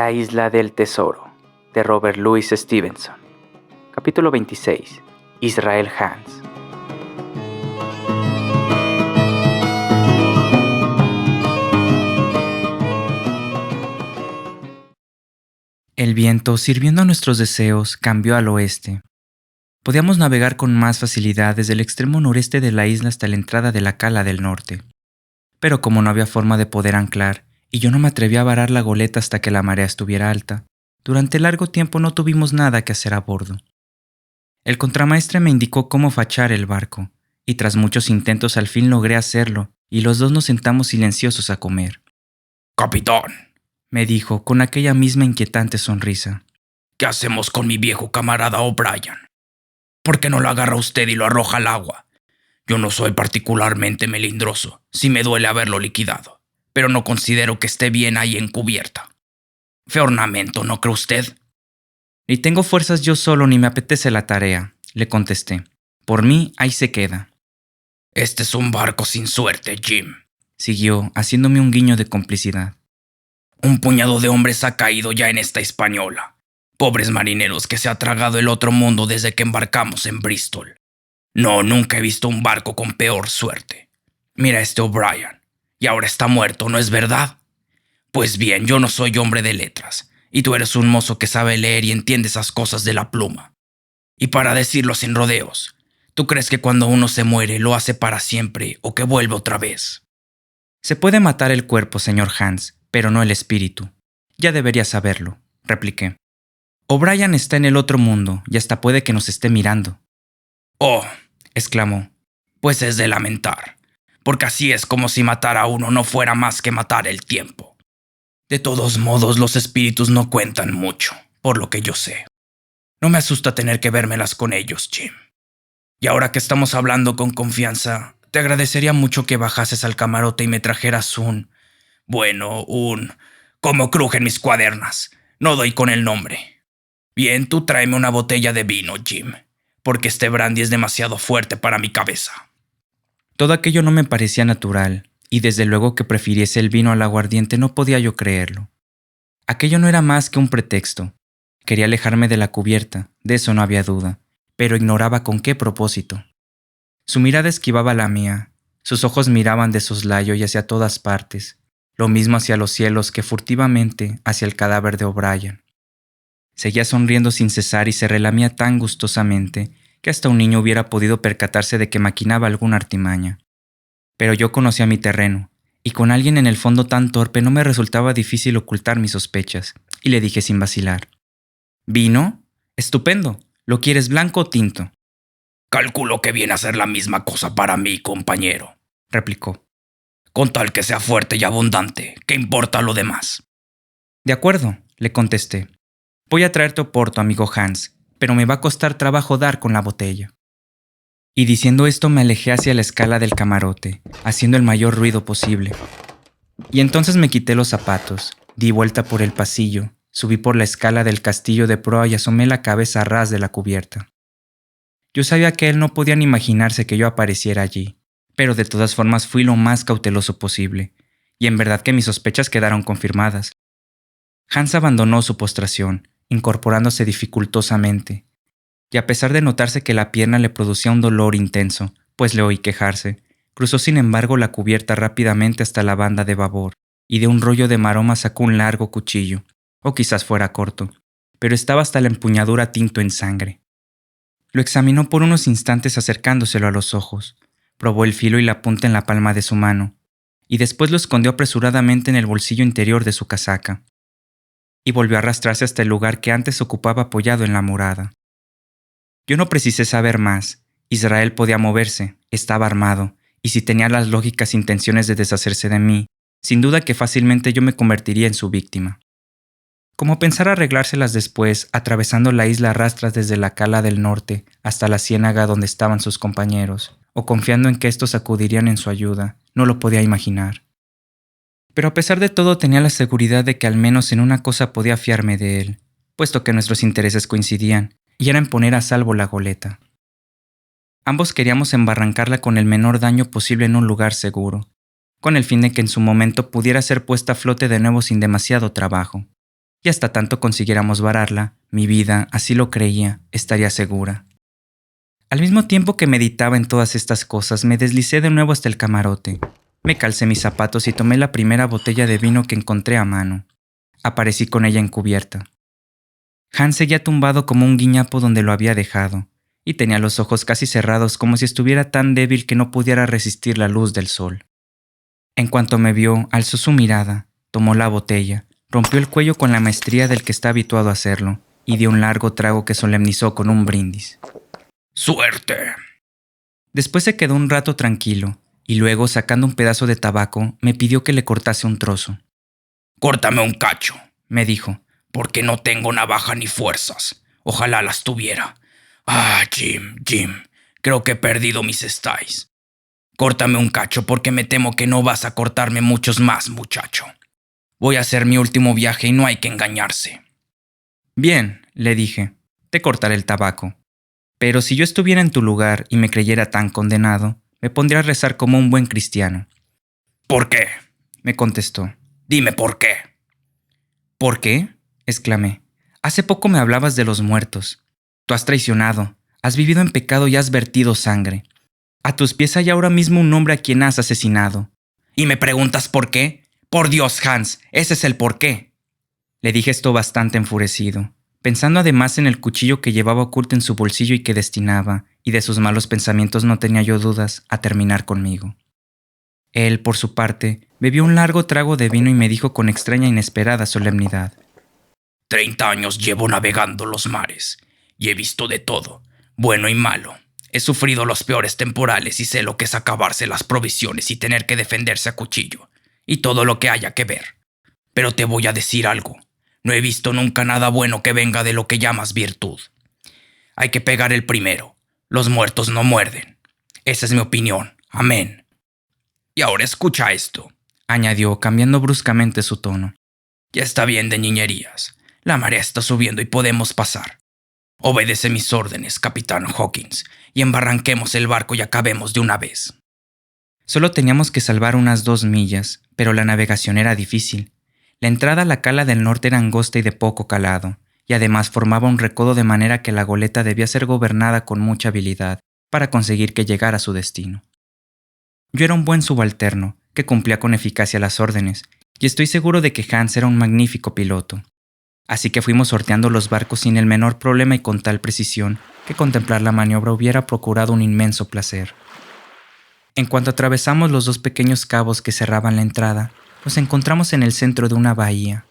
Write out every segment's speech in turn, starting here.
La isla del tesoro, de Robert Louis Stevenson. Capítulo 26. Israel Hands. El viento, sirviendo a nuestros deseos, cambió al oeste. Podíamos navegar con más facilidad desde el extremo noreste de la isla hasta la entrada de la cala del norte. Pero como no había forma de poder anclar, y yo no me atreví a varar la goleta hasta que la marea estuviera alta, durante largo tiempo no tuvimos nada que hacer a bordo. El contramaestre me indicó cómo fachar el barco, y tras muchos intentos al fin logré hacerlo, y los dos nos sentamos silenciosos a comer. «Capitán», me dijo con aquella misma inquietante sonrisa. «¿Qué hacemos con mi viejo camarada O'Brien? ¿Por qué no lo agarra usted y lo arroja al agua? Yo no soy particularmente melindroso, si me duele haberlo liquidado, pero no considero que esté bien ahí en cubierta. Feo ornamento, ¿no cree usted?» «Ni tengo fuerzas yo solo ni me apetece la tarea», le contesté. «Por mí, ahí se queda». «Este es un barco sin suerte, Jim», siguió, haciéndome un guiño de complicidad. «Un puñado de hombres ha caído ya en esta española. Pobres marineros que se ha tragado el otro mundo desde que embarcamos en Bristol. No, nunca he visto un barco con peor suerte. Mira este O'Brien, y ahora está muerto, ¿no es verdad? Pues bien, yo no soy hombre de letras, y tú eres un mozo que sabe leer y entiende esas cosas de la pluma. Y para decirlo sin rodeos, ¿tú crees que cuando uno se muere lo hace para siempre o que vuelve otra vez?» «Se puede matar el cuerpo, señor Hans, pero no el espíritu. Ya debería saberlo», repliqué. «O'Brien está en el otro mundo y hasta puede que nos esté mirando». «Oh», exclamó. «Pues es de lamentar, porque así es como si matar a uno no fuera más que matar el tiempo. De todos modos, los espíritus no cuentan mucho, por lo que yo sé. No me asusta tener que vérmelas con ellos, Jim. Y ahora que estamos hablando con confianza, te agradecería mucho que bajases al camarote y me trajeras como crujen mis cuadernas. No doy con el nombre. Bien, tú tráeme una botella de vino, Jim, porque este brandy es demasiado fuerte para mi cabeza». Todo aquello no me parecía natural, y desde luego que prefiriese el vino al aguardiente no podía yo creerlo. Aquello no era más que un pretexto. Quería alejarme de la cubierta, de eso no había duda, pero ignoraba con qué propósito. Su mirada esquivaba la mía, sus ojos miraban de soslayo y hacia todas partes, lo mismo hacia los cielos que furtivamente hacia el cadáver de O'Brien. Seguía sonriendo sin cesar y se relamía tan gustosamente que hasta un niño hubiera podido percatarse de que maquinaba alguna artimaña. Pero yo conocía mi terreno, y con alguien en el fondo tan torpe no me resultaba difícil ocultar mis sospechas, y le dije sin vacilar: «¿Vino? Estupendo. ¿Lo quieres blanco o tinto?» «Calculo que viene a ser la misma cosa para mí, compañero», replicó. «Con tal que sea fuerte y abundante, ¿qué importa lo demás?» «De acuerdo», le contesté. «Voy a traerte Oporto, amigo Hans, pero me va a costar trabajo dar con la botella». Y diciendo esto me alejé hacia la escala del camarote, haciendo el mayor ruido posible. Y entonces me quité los zapatos, di vuelta por el pasillo, subí por la escala del castillo de proa y asomé la cabeza a ras de la cubierta. Yo sabía que él no podía ni imaginarse que yo apareciera allí, pero de todas formas fui lo más cauteloso posible, y en verdad que mis sospechas quedaron confirmadas. Hans abandonó su postración, incorporándose dificultosamente, y a pesar de notarse que la pierna le producía un dolor intenso, pues le oí quejarse, cruzó sin embargo la cubierta rápidamente hasta la banda de babor, y de un rollo de maroma sacó un largo cuchillo, o quizás fuera corto, pero estaba hasta la empuñadura tinto en sangre. Lo examinó por unos instantes acercándoselo a los ojos, probó el filo y la punta en la palma de su mano, y después lo escondió apresuradamente en el bolsillo interior de su casaca, y volvió a arrastrarse hasta el lugar que antes ocupaba apoyado en la murada. Yo no precisé saber más. Israel podía moverse, estaba armado, y si tenía las lógicas intenciones de deshacerse de mí, sin duda que fácilmente yo me convertiría en su víctima. Como pensar arreglárselas después, atravesando la isla a rastras desde la cala del norte hasta la ciénaga donde estaban sus compañeros, o confiando en que estos acudirían en su ayuda, no lo podía imaginar. Pero a pesar de todo tenía la seguridad de que al menos en una cosa podía fiarme de él, puesto que nuestros intereses coincidían, y era en poner a salvo la goleta. Ambos queríamos embarrancarla con el menor daño posible en un lugar seguro, con el fin de que en su momento pudiera ser puesta a flote de nuevo sin demasiado trabajo. y hasta tanto consiguiéramos vararla, mi vida, así lo creía, estaría segura. Al mismo tiempo que meditaba en todas estas cosas, me deslicé de nuevo hasta el camarote. Me calcé mis zapatos y tomé la primera botella de vino que encontré a mano. Aparecí con ella en cubierta. Hans seguía tumbado como un guiñapo donde lo había dejado, y tenía los ojos casi cerrados como si estuviera tan débil que no pudiera resistir la luz del sol. En cuanto me vio, alzó su mirada, tomó la botella, rompió el cuello con la maestría del que está habituado a hacerlo, y dio un largo trago que solemnizó con un brindis. ¡Suerte! Después se quedó un rato tranquilo, y luego, sacando un pedazo de tabaco, me pidió que le cortase un trozo. «Córtame un cacho», me dijo. «porque no tengo navaja ni fuerzas. Ojalá las tuviera. Ah, Jim, creo que he perdido mis estáis. Córtame un cacho porque me temo que no vas a cortarme muchos más, muchacho. Voy a hacer mi último viaje y no hay que engañarse». «Bien», le dije, «te cortaré el tabaco. Pero si yo estuviera en tu lugar y me creyera tan condenado, me pondría a rezar como un buen cristiano». «¿Por qué?», me contestó. «Dime por qué». «¿Por qué?», exclamé. «Hace poco me hablabas de los muertos. Tú has traicionado, has vivido en pecado y has vertido sangre. A tus pies hay ahora mismo un hombre a quien has asesinado. ¿Y me preguntas por qué? Por Dios, Hans, ese es el por qué». Le dije esto bastante enfurecido, pensando además en el cuchillo que llevaba oculto en su bolsillo y que destinaba, y de sus malos pensamientos no tenía yo dudas, a terminar conmigo. Él, por su parte, bebió un largo trago de vino y me dijo con extraña e inesperada solemnidad: 30 años llevo navegando los mares, y he visto de todo, bueno y malo. He sufrido los peores temporales y sé lo que es acabarse las provisiones y tener que defenderse a cuchillo, y todo lo que haya que ver. Pero te voy a decir algo. No he visto nunca nada bueno que venga de lo que llamas virtud. Hay que pegar el primero. Los muertos no muerden. Esa es mi opinión. Amén. Y ahora escucha esto, añadió, cambiando bruscamente su tono. Ya está bien de niñerías. La marea está subiendo y podemos pasar. Obedece mis órdenes, capitán Hawkins, y embarranquemos el barco y acabemos de una vez. Solo teníamos que salvar unas 2 millas, pero la navegación era difícil. La entrada a la cala del norte era angosta y de poco calado, y además formaba un recodo de manera que la goleta debía ser gobernada con mucha habilidad para conseguir que llegara a su destino. Yo era un buen subalterno, que cumplía con eficacia las órdenes, y estoy seguro de que Hans era un magnífico piloto. Así que fuimos sorteando los barcos sin el menor problema y con tal precisión que contemplar la maniobra hubiera procurado un inmenso placer. En cuanto atravesamos los 2 pequeños cabos que cerraban la entrada, nos encontramos en el centro de una bahía.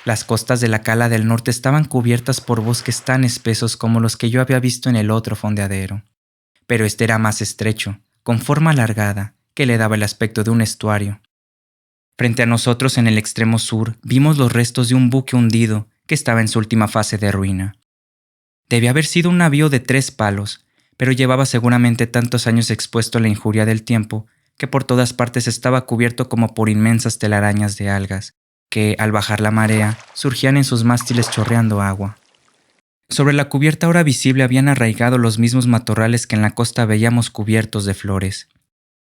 Las costas de la cala del norte estaban cubiertas por bosques tan espesos como los que yo había visto en el otro fondeadero, pero este era más estrecho, con forma alargada, que le daba el aspecto de un estuario. Frente a nosotros en el extremo sur vimos los restos de un buque hundido que estaba en su última fase de ruina. Debía haber sido un navío de 3 palos, pero llevaba seguramente tantos años expuesto a la injuria del tiempo que por todas partes estaba cubierto como por inmensas telarañas de algas, que, al bajar la marea, surgían en sus mástiles chorreando agua. Sobre la cubierta ahora visible habían arraigado los mismos matorrales que en la costa veíamos cubiertos de flores.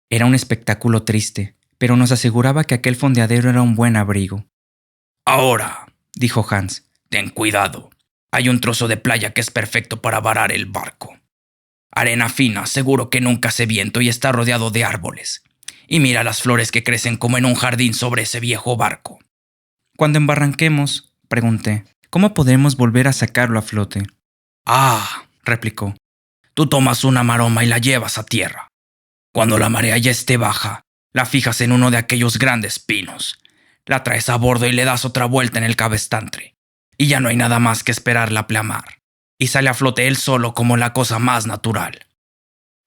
Era un espectáculo triste, pero nos aseguraba que aquel fondeadero era un buen abrigo. «Ahora», dijo Hans, «ten cuidado. Hay un trozo de playa que es perfecto para varar el barco. Arena fina, seguro que nunca hace viento y está rodeado de árboles. Y mira las flores que crecen como en un jardín sobre ese viejo barco». «Cuando embarranquemos», pregunté, «¿cómo podremos volver a sacarlo a flote?» «Ah», replicó, «tú tomas una maroma y la llevas a tierra. Cuando la marea ya esté baja, la fijas en uno de aquellos grandes pinos. La traes a bordo y le das otra vuelta en el cabestantre. Y ya no hay nada más que esperar la pleamar. Y sale a flote él solo como la cosa más natural.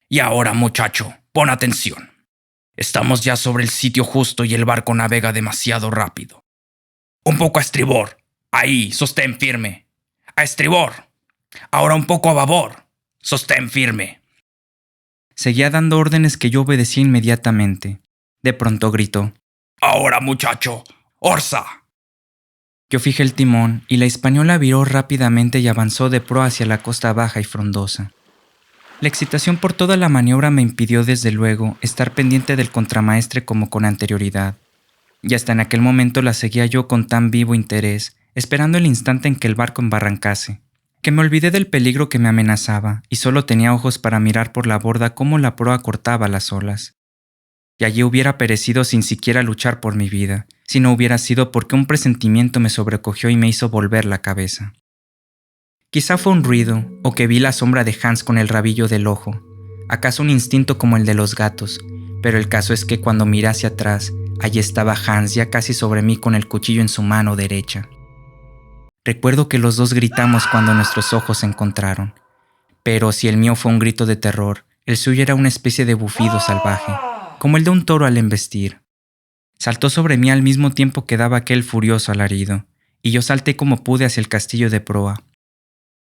Y ahora, muchacho, pon atención. Estamos ya sobre el sitio justo y el barco navega demasiado rápido. Un poco a estribor. Ahí, sostén firme. A estribor. Ahora un poco a babor. Sostén firme». Seguía dando órdenes que yo obedecí inmediatamente. De pronto gritó: «Ahora, muchacho, orza». Yo fijé el timón y la española viró rápidamente y avanzó de proa hacia la costa baja y frondosa. La excitación por toda la maniobra me impidió desde luego estar pendiente del contramaestre como con anterioridad, y hasta en aquel momento la seguía yo con tan vivo interés, esperando el instante en que el barco embarrancase, que me olvidé del peligro que me amenazaba y solo tenía ojos para mirar por la borda cómo la proa cortaba las olas. Y allí hubiera perecido sin siquiera luchar por mi vida, si no hubiera sido porque un presentimiento me sobrecogió y me hizo volver la cabeza. Quizá fue un ruido, o que vi la sombra de Hans con el rabillo del ojo, acaso un instinto como el de los gatos, pero el caso es que cuando miré hacia atrás, allí estaba Hans ya casi sobre mí con el cuchillo en su mano derecha. Recuerdo que los dos gritamos cuando nuestros ojos se encontraron, pero si el mío fue un grito de terror, el suyo era una especie de bufido salvaje, como el de un toro al embestir. Saltó sobre mí al mismo tiempo que daba aquel furioso alarido, y yo salté como pude hacia el castillo de proa.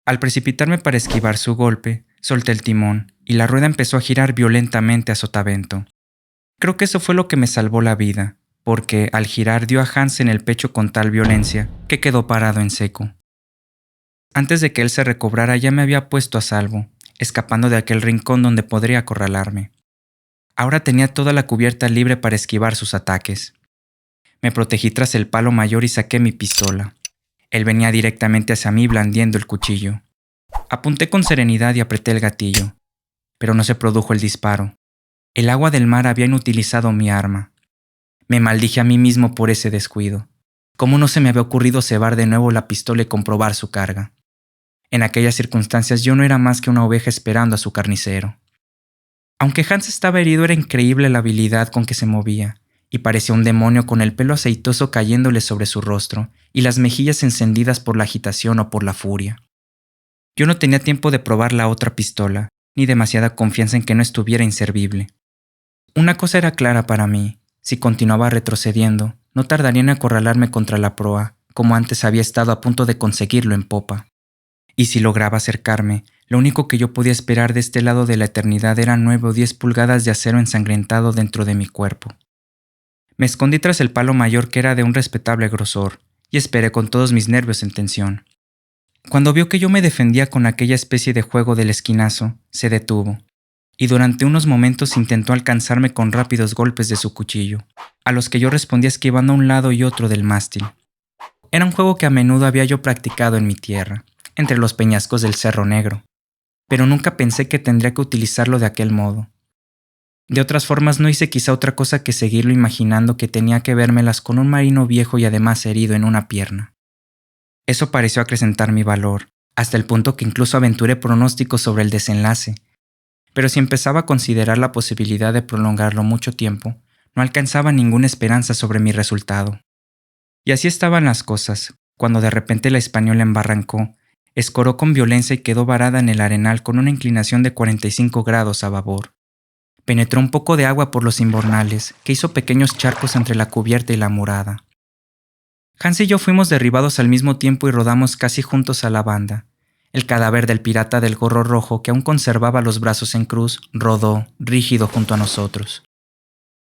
Al precipitarme para esquivar su golpe, solté el timón, y la rueda empezó a girar violentamente a sotavento. Creo que eso fue lo que me salvó la vida, porque al girar dio a Hans en el pecho con tal violencia que quedó parado en seco. Antes de que él se recobrara ya me había puesto a salvo, escapando de aquel rincón donde podría acorralarme. Ahora tenía toda la cubierta libre para esquivar sus ataques. Me protegí tras el palo mayor y saqué mi pistola. Él venía directamente hacia mí blandiendo el cuchillo. Apunté con serenidad y apreté el gatillo, pero no se produjo el disparo. El agua del mar había inutilizado mi arma. Me maldije a mí mismo por ese descuido. ¿Cómo no se me había ocurrido cebar de nuevo la pistola y comprobar su carga? En aquellas circunstancias yo no era más que una oveja esperando a su carnicero. Aunque Hans estaba herido, era increíble la habilidad con que se movía, y parecía un demonio con el pelo aceitoso cayéndole sobre su rostro y las mejillas encendidas por la agitación o por la furia. Yo no tenía tiempo de probar la otra pistola, ni demasiada confianza en que no estuviera inservible. Una cosa era clara para mí: si continuaba retrocediendo, no tardaría en acorralarme contra la proa, como antes había estado a punto de conseguirlo en popa. Y si lograba acercarme, lo único que yo podía esperar de este lado de la eternidad eran 9 o 10 pulgadas de acero ensangrentado dentro de mi cuerpo. Me escondí tras el palo mayor, que era de un respetable grosor, y esperé con todos mis nervios en tensión. Cuando vio que yo me defendía con aquella especie de juego del esquinazo, se detuvo, y durante unos momentos intentó alcanzarme con rápidos golpes de su cuchillo, a los que yo respondía esquivando a un lado y otro del mástil. Era un juego que a menudo había yo practicado en mi tierra, entre los peñascos del Cerro Negro, pero nunca pensé que tendría que utilizarlo de aquel modo. De otras formas no hice quizá otra cosa que seguirlo imaginando que tenía que vérmelas con un marino viejo y además herido en una pierna. Eso pareció acrecentar mi valor, hasta el punto que incluso aventuré pronósticos sobre el desenlace, pero si empezaba a considerar la posibilidad de prolongarlo mucho tiempo, no alcanzaba ninguna esperanza sobre mi resultado. Y así estaban las cosas, cuando de repente la española embarrancó, escoró con violencia y quedó varada en el arenal con una inclinación de 45 grados a babor. Penetró un poco de agua por los imbornales, que hizo pequeños charcos entre la cubierta y la murada. Hans y yo fuimos derribados al mismo tiempo y rodamos casi juntos a la banda. El cadáver del pirata del gorro rojo, que aún conservaba los brazos en cruz, rodó, rígido, junto a nosotros.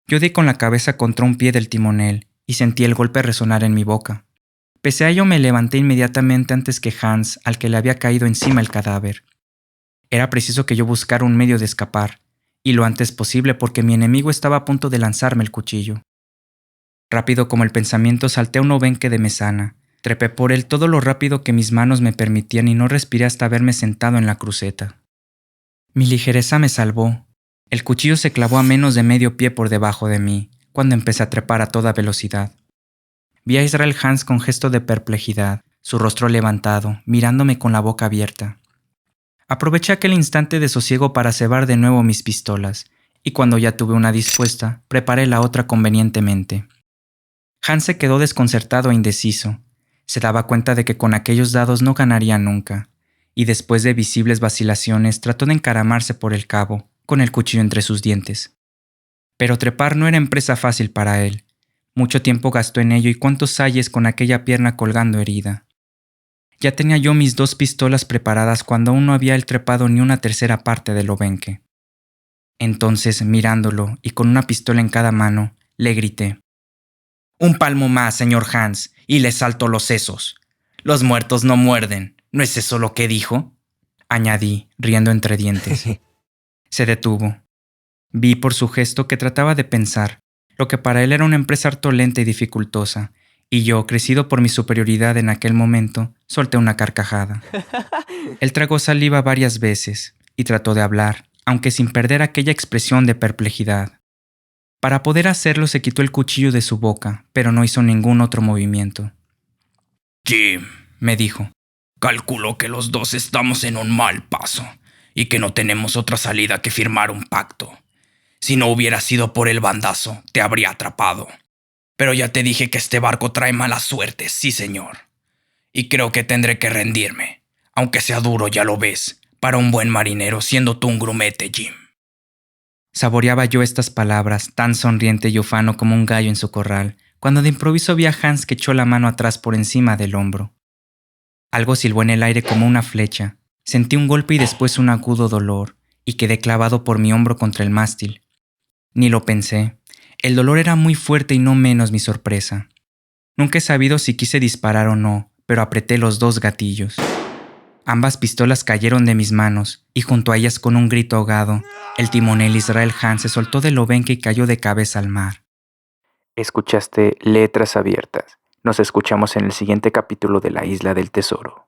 Yo di con la cabeza contra un pie del timonel y sentí el golpe resonar en mi boca. Pese a ello me levanté inmediatamente antes que Hans, al que le había caído encima el cadáver. Era preciso que yo buscara un medio de escapar, y lo antes posible porque mi enemigo estaba a punto de lanzarme el cuchillo. Rápido como el pensamiento salté a un obenque de mesana, trepé por él todo lo rápido que mis manos me permitían y no respiré hasta verme sentado en la cruceta. Mi ligereza me salvó. El cuchillo se clavó a menos de medio pie por debajo de mí, cuando empecé a trepar a toda velocidad. Vi a Israel Hands con gesto de perplejidad, su rostro levantado, mirándome con la boca abierta. Aproveché aquel instante de sosiego para cebar de nuevo mis pistolas, y cuando ya tuve una dispuesta, preparé la otra convenientemente. Hans se quedó desconcertado e indeciso. Se daba cuenta de que con aquellos dados no ganaría nunca, y después de visibles vacilaciones trató de encaramarse por el cabo, con el cuchillo entre sus dientes. Pero trepar no era empresa fácil para él. Mucho tiempo gastó en ello y cuántos ayes con aquella pierna colgando herida. Ya tenía yo mis 2 pistolas preparadas cuando aún no había él trepado ni una tercera parte del obenque. Entonces, mirándolo y con una pistola en cada mano, le grité: «Un palmo más, señor Hans, y le salto los sesos. Los muertos no muerden, ¿no es eso lo que dijo?», añadí, riendo entre dientes. Se detuvo. Vi por su gesto que trataba de pensar, lo que para él era una empresa harto lenta y dificultosa, Y yo, crecido por mi superioridad en aquel momento, solté una carcajada. Él tragó saliva varias veces y trató de hablar, aunque sin perder aquella expresión de perplejidad. Para poder hacerlo se quitó el cuchillo de su boca, pero no hizo ningún otro movimiento. Jim, Me dijo, calculo que los dos estamos en un mal paso y que no tenemos otra salida que firmar un pacto. Si no hubiera sido por el bandazo, te habría atrapado. Pero ya te dije que este barco trae mala suerte, sí señor. Y creo que tendré que rendirme, aunque sea duro, ya lo ves, para un buen marinero siendo tú un grumete, Jim. Saboreaba yo estas palabras, tan sonriente y ufano como un gallo en su corral, cuando de improviso vi a Hans que echó la mano atrás por encima del hombro. Algo silbó en el aire como una flecha. Sentí un golpe y después un agudo dolor, y quedé clavado por mi hombro contra el mástil. Ni lo pensé. El dolor era muy fuerte y no menos mi sorpresa. Nunca he sabido si quise disparar o no, pero apreté los dos gatillos. Ambas pistolas cayeron de mis manos, y junto a ellas con un grito ahogado, el timonel Israel Hans se soltó del lobenque y cayó de cabeza al mar. Escuchaste Letras Abiertas. Nos escuchamos en el siguiente capítulo de La Isla del Tesoro.